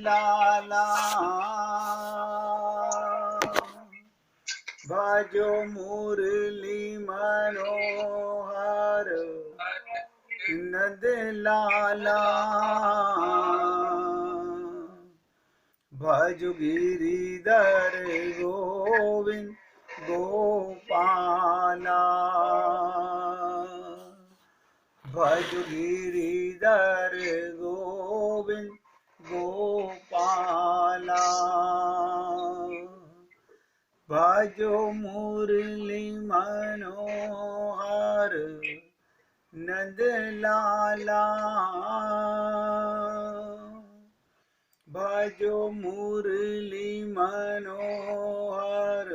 लाला भजो मुरली मनोहर नंद लाला भजो गिरिधर गोविंद गोपाला भजो गिरिधर गोविंद गोपाला भजो मुरली मनोहर नंद लाला भजो मुरली मनोहर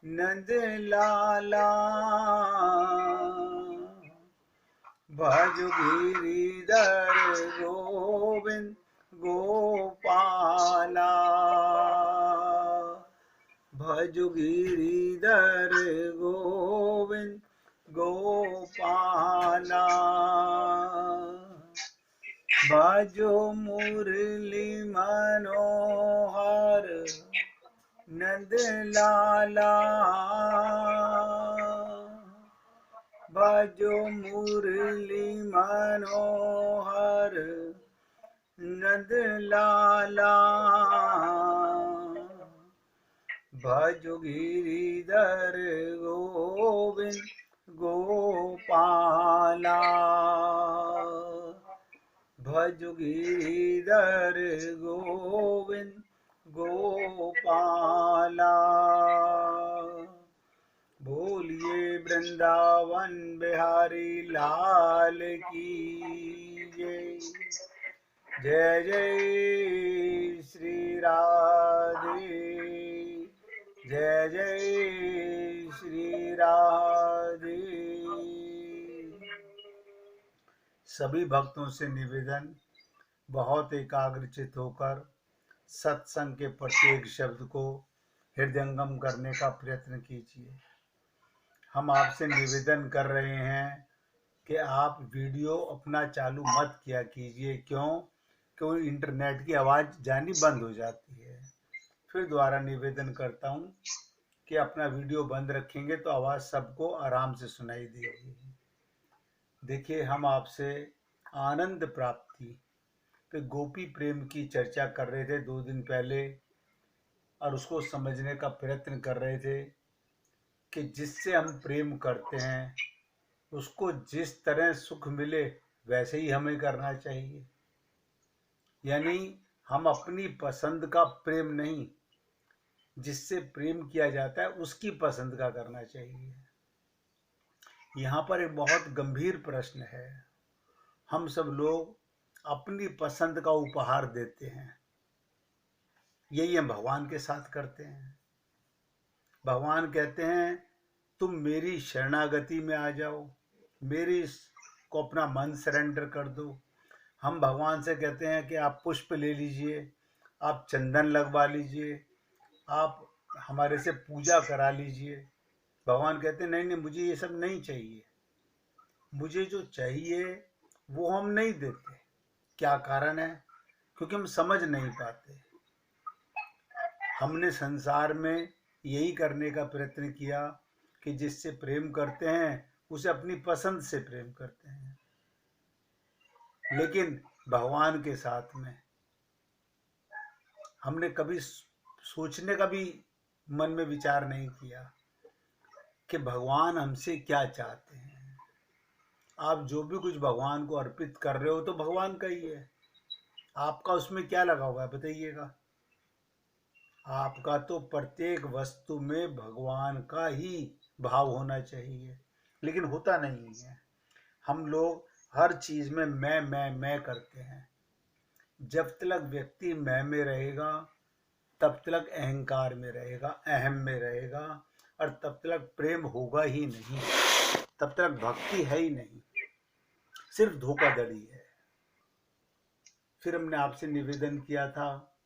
नंद लाला भजो गिरिधर गोविंद गोपाला भजो गिरिधर गोविंद गोपाला भजो मुरली मनोहर नंद लाला भजो मुरली मनोहर नंद लाला भजो गिरिधर गोविंद गोपाला भजो गिरिधर गोविंद गोपाला बोलिए वृंदावन बिहारी लाल की जय। जय जय श्री राधे जय जय श्री राधे। सभी भक्तों से निवेदन, बहुत एकाग्रचित होकर सत्संग के प्रत्येक शब्द को हृदयंगम करने का प्रयत्न कीजिए। हम आपसे निवेदन कर रहे हैं कि आप वीडियो अपना चालू मत किया कीजिए। क्यों इंटरनेट की आवाज़ जानी बंद हो जाती है। फिर दोबारा निवेदन करता हूँ कि अपना वीडियो बंद रखेंगे तो आवाज़ सबको आराम से सुनाई देगी। देखिए, हम आपसे आनंद प्राप्ति पे गोपी प्रेम की चर्चा कर रहे थे 2 दिन पहले, और उसको समझने का प्रयत्न कर रहे थे कि जिससे हम प्रेम करते हैं उसको जिस तरह सुख मिले वैसे ही हमें करना चाहिए। यानी हम अपनी पसंद का प्रेम नहीं, जिससे प्रेम किया जाता है उसकी पसंद का करना चाहिए। यहाँ पर एक बहुत गंभीर प्रश्न है। हम सब लोग अपनी पसंद का उपहार देते हैं, यही हम भगवान के साथ करते हैं। भगवान कहते हैं तुम मेरी शरणागति में आ जाओ, मेरी को अपना मन सरेंडर कर दो। हम भगवान से कहते हैं कि आप पुष्प ले लीजिए, आप चंदन लगवा लीजिए, आप हमारे से पूजा करा लीजिए। भगवान कहते हैं नहीं नहीं, मुझे ये सब नहीं चाहिए। मुझे जो चाहिए वो हम नहीं देते। क्या कारण है? क्योंकि हम समझ नहीं पाते। हमने संसार में यही करने का प्रयत्न किया कि जिससे प्रेम करते हैं उसे अपनी पसंद से प्रेम करते हैं, लेकिन भगवान के साथ में हमने कभी सोचने का भी मन में विचार नहीं किया कि भगवान हमसे क्या चाहते हैं। आप जो भी कुछ भगवान को अर्पित कर रहे हो तो भगवान का ही है, आपका उसमें क्या लगा हुआ है बताइएगा। आपका तो प्रत्येक वस्तु में भगवान का ही भाव होना चाहिए, लेकिन होता नहीं है। हम लोग हर चीज में मैं करते हैं। जब तक व्यक्ति मैं में रहेगा तब तक अहंकार में रहेगा, अहम में रहेगा, और तब तक प्रेम होगा ही नहीं, तब तक भक्ति है ही नहीं, सिर्फ धोखाधड़ी है। फिर हमने आपसे निवेदन किया था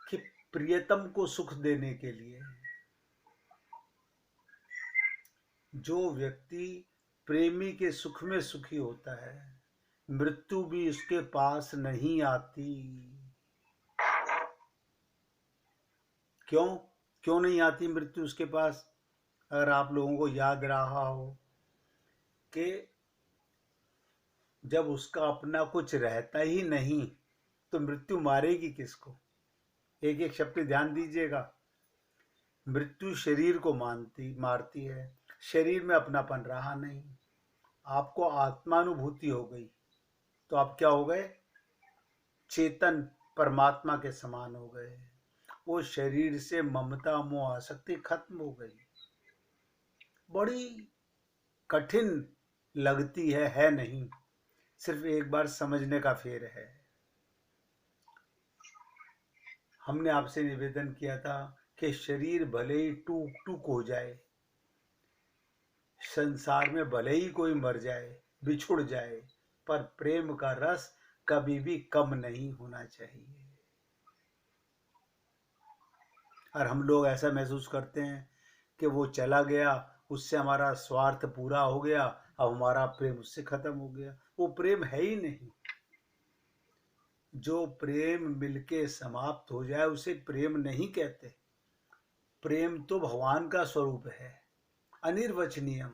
कि प्रियतम को सुख देने के लिए जो व्यक्ति प्रेमी के सुख में सुखी होता है, मृत्यु भी उसके पास नहीं आती। क्यों क्यों नहीं आती मृत्यु उसके पास? अगर आप लोगों को याद रहा हो कि जब उसका अपना कुछ रहता ही नहीं तो मृत्यु मारेगी किसको? एक एक शब्द पे ध्यान दीजिएगा। मृत्यु शरीर को मारती है। शरीर में अपनापन रहा नहीं, आपको आत्मानुभूति हो गई, तो आप क्या हो गए? चेतन परमात्मा के समान हो गए। वो शरीर से ममता मोह आसक्ति खत्म हो गई। बड़ी कठिन लगती है नहीं, सिर्फ एक बार समझने का फेर है। हमने आपसे निवेदन किया था कि शरीर भले ही टूक टूक हो जाए, संसार में भले ही कोई मर जाए, बिछुड़ जाए, पर प्रेम का रस कभी भी कम नहीं होना चाहिए। और हम लोग ऐसा महसूस करते हैं कि वो चला गया, उससे हमारा स्वार्थ पूरा हो गया, अब हमारा प्रेम उससे खत्म हो गया। वो प्रेम है ही नहीं। जो प्रेम मिलके समाप्त हो जाए उसे प्रेम नहीं कहते। प्रेम तो भगवान का स्वरूप है, अनिर्वचनीय।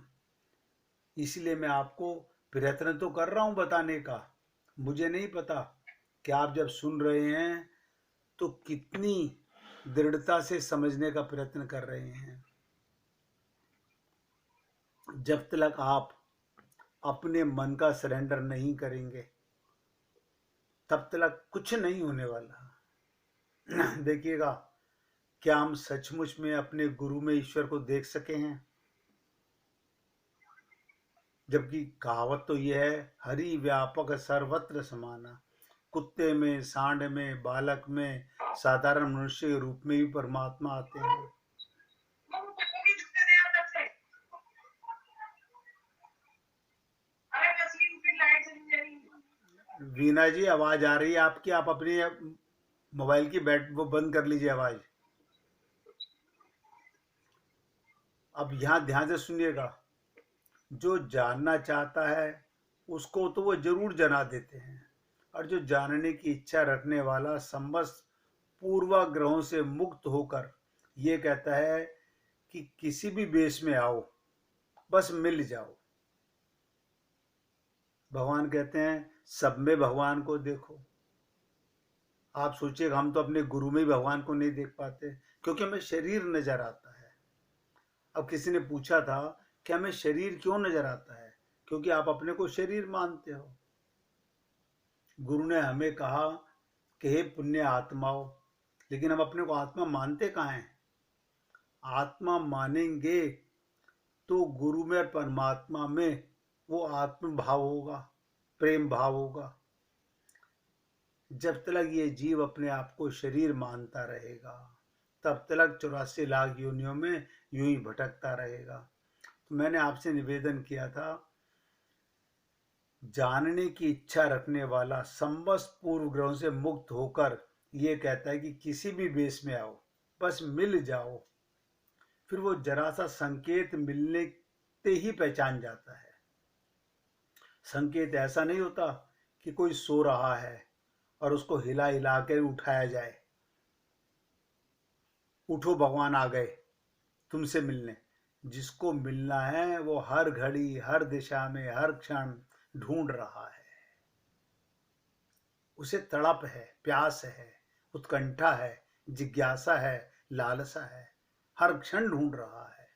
इसलिए मैं आपको प्रयत्न तो कर रहा हूं बताने का। मुझे नहीं पता कि आप जब सुन रहे हैं तो कितनी दृढ़ता से समझने का प्रयत्न कर रहे हैं। जब तक आप अपने मन का सरेंडर नहीं करेंगे तब तक कुछ नहीं होने वाला। देखिएगा, क्या हम सचमुच में अपने गुरु में ईश्वर को देख सके हैं? जबकि कहावत तो यह है, हरि व्यापक सर्वत्र समाना। कुत्ते में, सांड में, बालक में, साधारण मनुष्य के रूप में भी परमात्मा आते हैं। वीना जी, आवाज आ रही है आपकी, आप अपनी मोबाइल की वो बंद कर लीजिए आवाज। अब यहाँ ध्यान से सुनिएगा। जो जानना चाहता है उसको तो वो जरूर जना देते हैं, और जो जानने की इच्छा रखने वाला समस्त पूर्वाग्रहों से मुक्त होकर ये कहता है कि किसी भी वेश में आओ, बस मिल जाओ। भगवान कहते हैं सब में भगवान को देखो। आप सोचिएगा, हम तो अपने गुरु में ही भगवान को नहीं देख पाते क्योंकि हमें शरीर नजर आता है। अब किसी ने पूछा था कि हमें शरीर क्यों नजर आता है? क्योंकि आप अपने को शरीर मानते हो। गुरु ने हमें कहा कि हे पुण्य आत्माओं, लेकिन हम अपने को आत्मा मानते कहाँ हैं? आत्मा मानेंगे तो गुरु में, परमात्मा में वो आत्म भाव होगा, प्रेम भाव होगा। जब तक ये जीव अपने आप को शरीर मानता रहेगा तब तक 84 लाख योनियों में यूं ही भटकता रहेगा। तो मैंने आपसे निवेदन किया था, जानने की इच्छा रखने वाला समस्त पूर्व ग्रहों से मुक्त होकर ये कहता है कि किसी भी वेश में आओ, बस मिल जाओ। फिर वो जरा सा संकेत मिलने ते ही पहचान जाता है। संकेत ऐसा नहीं होता कि कोई सो रहा है और उसको हिला हिला के उठाया जाए, उठो भगवान आ गए तुमसे मिलने। जिसको मिलना है वो हर घड़ी, हर दिशा में, हर क्षण ढूंढ रहा है। उसे तड़प है, प्यास है, उत्कंठा है, जिज्ञासा है, लालसा है, हर क्षण ढूंढ रहा है।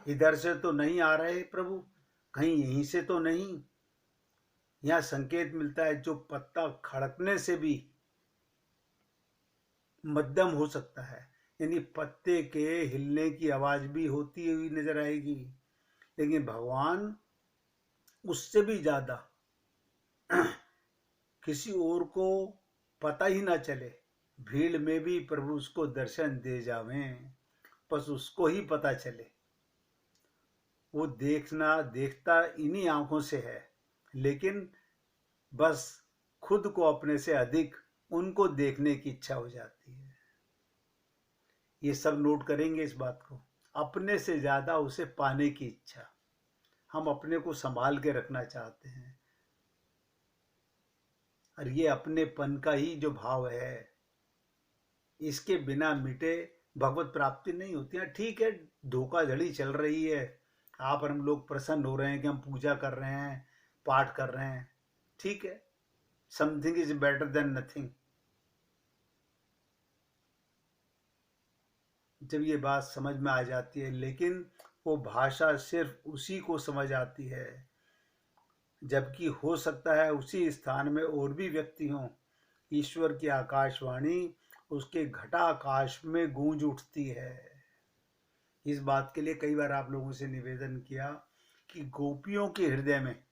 इधर से तो नहीं आ रहे प्रभु, कहीं यहीं से तो नहीं। यहाँ संकेत मिलता है जो पत्ता खड़कने से भी मध्यम हो सकता है, यानी पत्ते के हिलने की आवाज भी होती हुई नजर आएगी। लेकिन भगवान उससे भी ज्यादा, किसी और को पता ही ना चले, भीड़ में भी प्रभु उसको दर्शन दे जावें, बस उसको ही पता चले। वो देखता इन्हीं आंखों से है, लेकिन बस खुद को अपने से अधिक उनको देखने की इच्छा हो जाती है। ये सब नोट करेंगे इस बात को। अपने से ज्यादा उसे पाने की इच्छा। हम अपने को संभाल के रखना चाहते हैं, और ये अपनेपन का ही जो भाव है, इसके बिना मिटे भगवत प्राप्ति नहीं होती है। ठीक है, धोखाधड़ी चल रही है, आप और हम लोग प्रसन्न हो रहे हैं कि हम पूजा कर रहे हैं, पाठ कर रहे हैं, ठीक है, something is better than nothing. जब ये बात समझ में आ जाती है, लेकिन वो भाषा सिर्फ उसी को समझ आती है, जबकि हो सकता है उसी स्थान में और भी व्यक्ति हों। ईश्वर की आकाशवाणी उसके घटाकाश में गूंज उठती है। इस बात के लिए कई बार आप लोगों से निवेदन किया कि गोपियों के हृदय में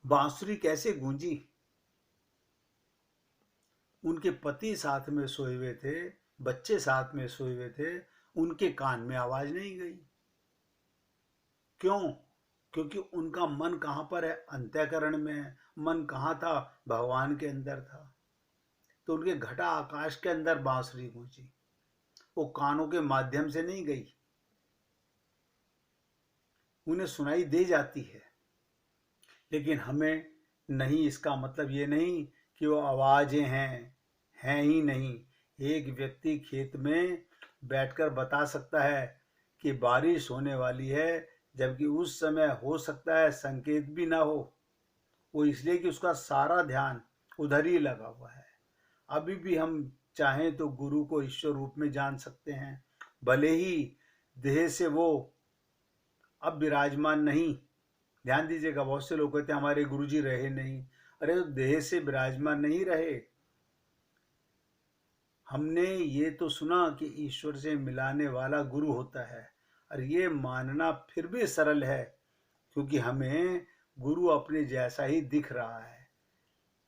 बांसुरी कैसे गूंजी। उनके पति साथ में सोए हुए थे, बच्चे साथ में सोए हुए थे, उनके कान में आवाज नहीं गई। क्यों? क्योंकि उनका मन कहाँ पर है? अंतःकरण में है। मन कहाँ था? भगवान के अंदर था। तो उनके घटा आकाश के अंदर बांसुरी गूंजी, वो कानों के माध्यम से नहीं गई। उन्हें सुनाई दे जाती है, लेकिन हमें नहीं। इसका मतलब ये नहीं कि वो आवाजें हैं ही नहीं। एक व्यक्ति खेत में बैठकर बता सकता है कि बारिश होने वाली है, जबकि उस समय हो सकता है संकेत भी ना हो। वो इसलिए कि उसका सारा ध्यान उधर ही लगा हुआ है। अभी भी हम चाहें तो गुरु को ईश्वर रूप में जान सकते हैं, भले ही देह से वो अब विराजमान नहीं। ध्यान दीजिएगा, बहुत से लोग कहते हैं हमारे गुरुजी रहे नहीं। अरे तो देह से विराजमान नहीं रहे। हमने ये तो सुना कि ईश्वर से मिलाने वाला गुरु होता है, और ये मानना फिर भी सरल है, क्योंकि हमें गुरु अपने जैसा ही दिख रहा है।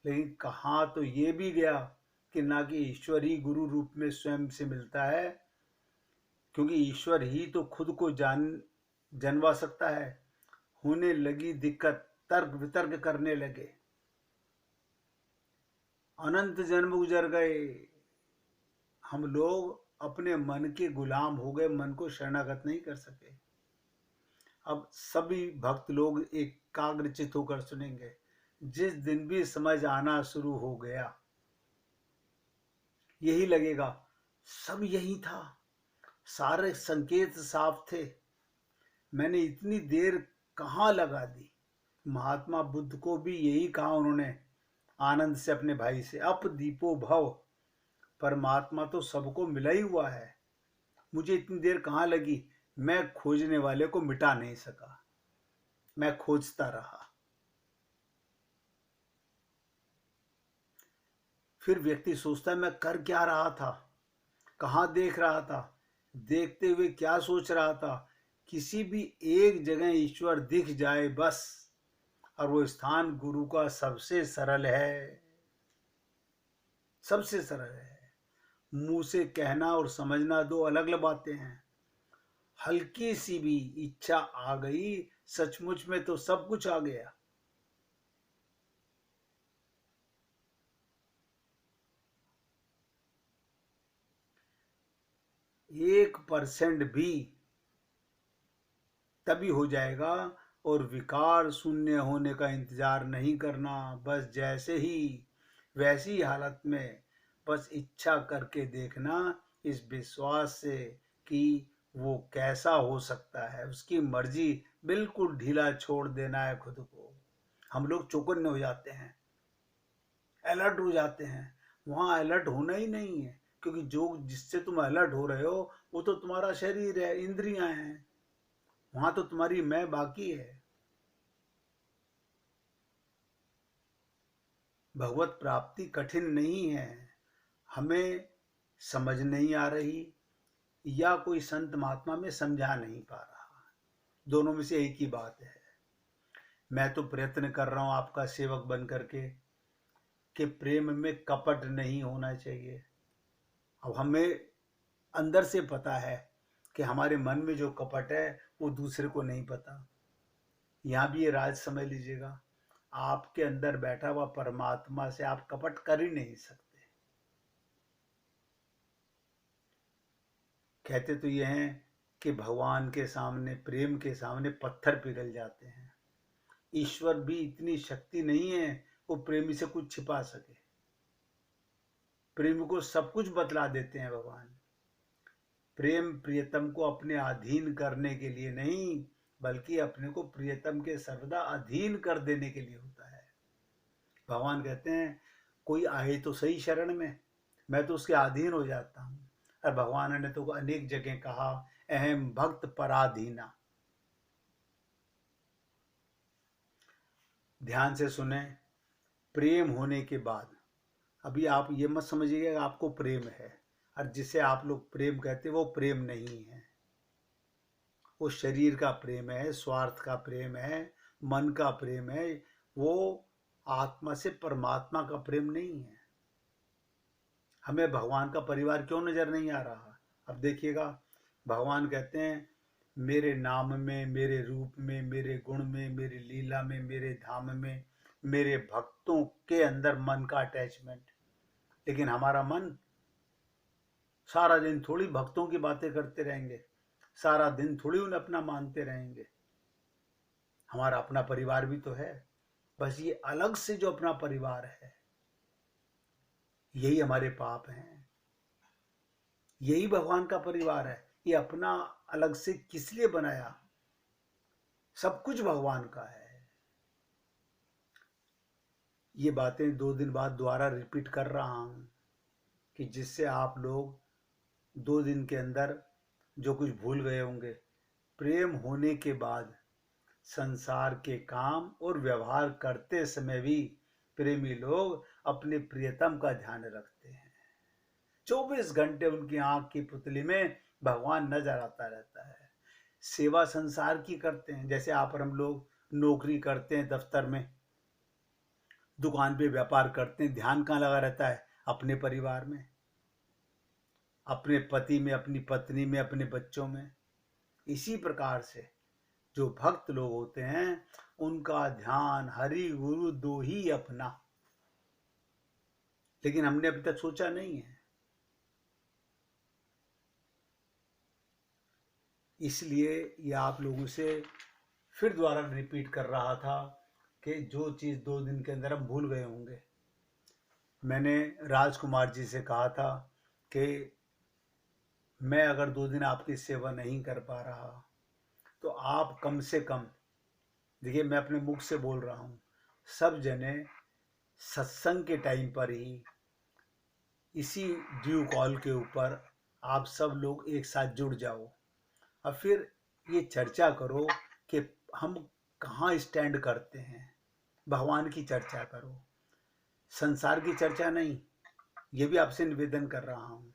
लेकिन कहाँ तो ये भी गया कि ना कि ईश्वर ही गुरु रूप में स्वयं से मिलता है, क्योंकि ईश्वर ही तो खुद को जनवा सकता है। होने लगी दिक्कत, तर्क वितर्क करने लगे, अनंत जन्म गुजर गए, हम लोग अपने मन के गुलाम हो गए, मन को शरणागत नहीं कर सके। अब सभी भक्त लोग एकाग्रचित होकर सुनेंगे। जिस दिन भी समझ आना शुरू हो गया, यही लगेगा सब यही था, सारे संकेत साफ थे, मैंने इतनी देर कहाँ लगा दी। महात्मा बुद्ध को भी यही कहा उन्होंने आनंद से अपने भाई से, अप दीपो भव, परमात्मा तो सबको मिला ही हुआ है, मुझे इतनी देर कहाँ लगी। मैं खोजने वाले को मिटा नहीं सका, मैं खोजता रहा। फिर व्यक्ति सोचता है मैं कर क्या रहा था, कहाँ देख रहा था, देखते हुए क्या सोच रहा था। किसी भी एक जगह ईश्वर दिख जाए बस, और वो स्थान गुरु का सबसे सरल है, सबसे सरल है। मुंह से कहना और समझना दो अलग अलग बातें हैं। हल्की सी भी इच्छा आ गई, सचमुच में तो सब कुछ आ गया। 1% भी तभी हो जाएगा। और विकार शून्य होने का इंतजार नहीं करना, बस जैसे ही वैसी हालत में बस इच्छा करके देखना, इस विश्वास से कि वो कैसा हो सकता है, उसकी मर्जी, बिल्कुल ढीला छोड़ देना है खुद को। हम लोग चौकन्ने हो जाते हैं, अलर्ट हो जाते हैं। वहां अलर्ट होना ही नहीं है, क्योंकि जो जिससे तुम अलर्ट हो रहे हो वो तो तुम्हारा शरीर है, इंद्रियां हैं। वहां तो तुम्हारी मैं बाकी है। भगवत प्राप्ति कठिन नहीं है, हमें समझ नहीं आ रही, या कोई संत महात्मा में समझा नहीं पा रहा। दोनों में से एक ही बात है। मैं तो प्रयत्न कर रहा हूं आपका सेवक बन करके कि प्रेम में कपट नहीं होना चाहिए। अब हमें अंदर से पता है कि हमारे मन में जो कपट है वो दूसरे को नहीं पता। यहाँ भी ये राज समझ लीजिएगा, आपके अंदर बैठा हुआ परमात्मा से आप कपट कर ही नहीं सकते। कहते तो ये हैं कि भगवान के सामने, प्रेम के सामने पत्थर पिघल जाते हैं। ईश्वर भी इतनी शक्ति नहीं है वो प्रेमी से कुछ छिपा सके। प्रेमी को सब कुछ बतला देते हैं भगवान। प्रेम प्रियतम को अपने अधीन करने के लिए नहीं, बल्कि अपने को प्रियतम के सर्वदा अधीन कर देने के लिए होता है। भगवान कहते हैं कोई आए तो सही शरण में, मैं तो उसके अधीन हो जाता हूँ। और भगवान ने तो अनेक जगह कहा, अहम भक्त पराधीना। ध्यान से सुने, प्रेम होने के बाद, अभी आप ये मत समझिएगा आपको प्रेम है, और जिसे आप लोग प्रेम कहते हैं वो प्रेम नहीं है। वो शरीर का प्रेम है, स्वार्थ का प्रेम है, मन का प्रेम है। वो आत्मा से परमात्मा का प्रेम नहीं है। हमें भगवान का परिवार क्यों नजर नहीं आ रहा? अब देखिएगा, भगवान कहते हैं मेरे नाम में, मेरे रूप में, मेरे गुण में, मेरी लीला में, मेरे धाम में, मेरे भक्तों के अंदर मन का अटैचमेंट। लेकिन हमारा मन सारा दिन थोड़ी भक्तों की बातें करते रहेंगे, सारा दिन थोड़ी उन्हें अपना मानते रहेंगे। हमारा अपना परिवार भी तो है, बस ये अलग से जो अपना परिवार है, यही हमारे पाप हैं। यही भगवान का परिवार है। ये अपना अलग से किस लिए बनाया? सब कुछ भगवान का है। ये बातें 2 दिन बाद दोबारा रिपीट कर रहा हूं कि जिससे आप लोग 2 दिन के अंदर जो कुछ भूल गए होंगे। प्रेम होने के बाद संसार के काम और व्यवहार करते समय भी प्रेमी लोग अपने प्रियतम का ध्यान रखते हैं। 24 घंटे उनकी आंख की पुतली में भगवान नजर आता रहता है। सेवा संसार की करते हैं, जैसे आप और हम लोग नौकरी करते हैं, दफ्तर में, दुकान पे व्यापार करते हैं, ध्यान कहाँ लगा रहता है? अपने परिवार में, अपने पति में, अपनी पत्नी में, अपने बच्चों में। इसी प्रकार से जो भक्त लोग होते हैं उनका ध्यान हरि गुरु दो ही अपना। लेकिन हमने अभी तक सोचा नहीं है। इसलिए ये आप लोगों से फिर दोबारा रिपीट कर रहा था कि जो चीज़ 2 दिन के अंदर हम भूल गए होंगे। मैंने राजकुमार जी से कहा था कि मैं अगर 2 दिन आपकी सेवा नहीं कर पा रहा तो आप कम से कम, देखिए मैं अपने मुख से बोल रहा हूँ, सब जने सत्संग के टाइम पर ही इसी ड्यू कॉल के ऊपर आप सब लोग एक साथ जुड़ जाओ और फिर ये चर्चा करो कि हम कहाँ स्टैंड करते हैं। भगवान की चर्चा करो, संसार की चर्चा नहीं। ये भी आपसे निवेदन कर रहा हूँ,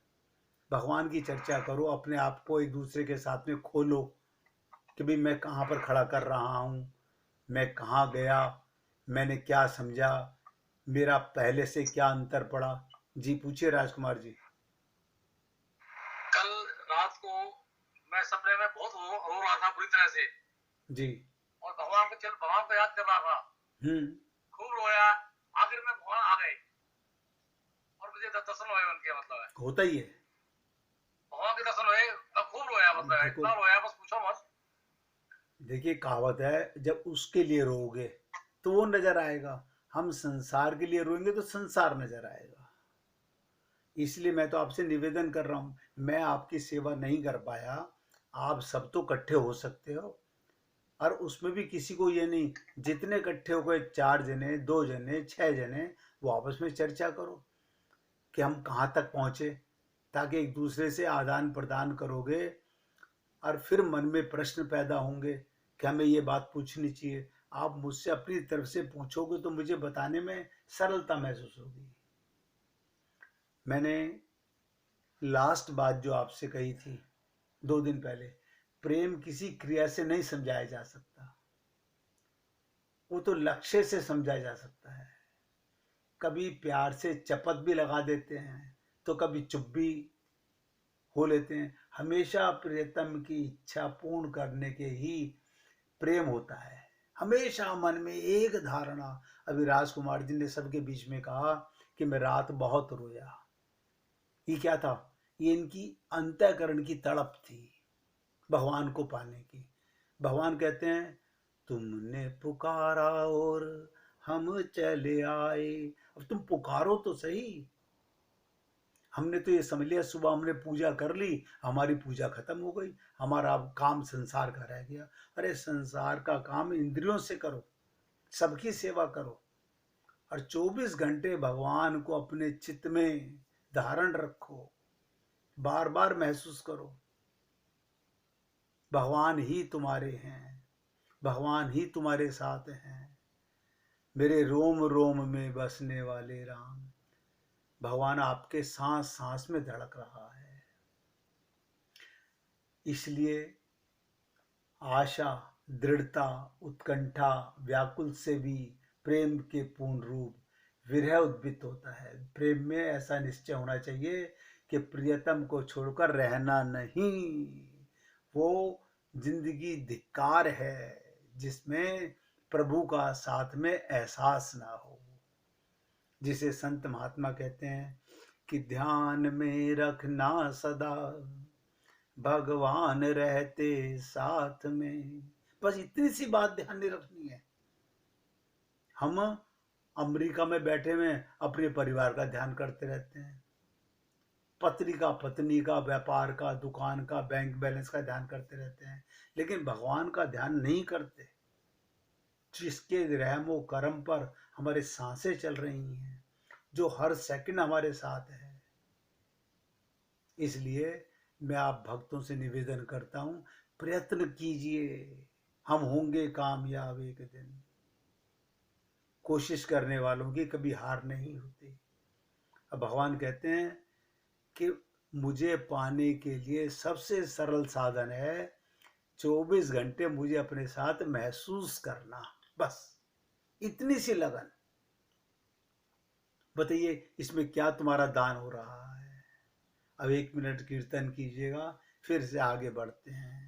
भगवान की चर्चा करो। अपने आप को एक दूसरे के साथ में खोलो कि भाई मैं कहाँ पर खड़ा कर रहा हूँ, मैं कहाँ गया, मैंने क्या समझा, मेरा पहले से क्या अंतर पड़ा। जी पूछिए राजकुमार जी। कल रात को मैं सपने में बहुत रो रहा था बुरी तरह से जी। और भगवान को याद कर रहा था। खूब रोया। आखिर में भगवान आ गए और मुझे दर्शन हुए उनके, मतलब है होता ही है। भगवान के दर्शन हुए, तब खूब रोया, मतलब है इतना रोया बस पूछो मत। देखिए कहावत है, जब उसके लिए रोओगे तो वो नजर आएगा, हम संसार के लिए रोएंगे तो संसार नजर आएगा। इसलिए मैं तो आपसे निवेदन कर रहा हूं, मैं आपकी सेवा नहीं कर पाया, आप सब तो इकट्ठे हो सकते हो। और उसमें भी किसी को ये नहीं, जितने इकट्ठे हो गए, 4 जने, 2 जने, 6 जने, वो आपस में चर्चा करो कि हम कहाँ तक पहुंचे, ताकि एक दूसरे से आदान प्रदान करोगे और फिर मन में प्रश्न पैदा होंगे कि हमें ये बात पूछनी चाहिए। आप मुझसे अपनी तरफ से पूछोगे तो मुझे बताने में सरलता महसूस होगी। मैंने लास्ट बात जो आपसे कही थी 2 दिन पहले, प्रेम किसी क्रिया से नहीं समझाया जा सकता, वो तो लक्ष्य से समझा जा सकता है। कभी प्यार से चपत भी लगा देते हैं तो कभी चुप भी हो लेते हैं। हमेशा प्रियतम की इच्छा पूर्ण करने के ही प्रेम होता है। हमेशा मन में एक धारणा। अभी राजकुमार जी ने सबके बीच में कहा कि मैं रात बहुत रोया। ये क्या था? ये इनकी अंतःकरण की तड़प थी भगवान को पाने की। भगवान कहते हैं तुमने पुकारा और हम चले आए। अब तुम पुकारो तो सही। हमने तो ये समझ लिया सुबह हमने पूजा कर ली, हमारी पूजा खत्म हो गई, हमारा अब काम संसार का रह गया। अरे संसार का काम इंद्रियों से करो, सबकी सेवा करो, और 24 घंटे भगवान को अपने चित्त में धारण रखो। बार बार महसूस करो भगवान ही तुम्हारे हैं, भगवान ही तुम्हारे साथ हैं। मेरे रोम रोम में बसने वाले राम, भगवान आपके सांस सांस में धड़क रहा है। इसलिए आशा, दृढ़ता, उत्कंठा, व्याकुल से भी प्रेम के पूर्ण रूप विरह उद्भित होता है। प्रेम में ऐसा निश्चय होना चाहिए कि प्रियतम को छोड़कर रहना नहीं। वो जिंदगी धिक्कार है जिसमें प्रभु का साथ में एहसास ना हो। जिसे संत महात्मा कहते हैं कि ध्यान में रखना सदा भगवान रहते साथ में। बस इतनी सी बात ध्यान में रखनी है। हम अमेरिका में बैठे हुए अपने परिवार का ध्यान करते रहते हैं, पत्नी का, पत्नी का, व्यापार का, दुकान का, बैंक बैलेंस का ध्यान करते रहते हैं, लेकिन भगवान का ध्यान नहीं करते, जिसके रहमो करम पर हमारे सांसें चल रही हैं, जो हर सेकंड हमारे साथ है। इसलिए मैं आप भक्तों से निवेदन करता हूं, प्रयत्न कीजिए, हम होंगे कामयाब एक दिन। कोशिश करने वालों की कभी हार नहीं होती। अब भगवान कहते हैं कि मुझे पाने के लिए सबसे सरल साधन है 24 घंटे मुझे अपने साथ महसूस करना। बस इतनी सी लगन। बताइए इसमें क्या तुम्हारा दान हो रहा है। अब 1 मिनट कीर्तन कीजिएगा, फिर से आगे बढ़ते हैं।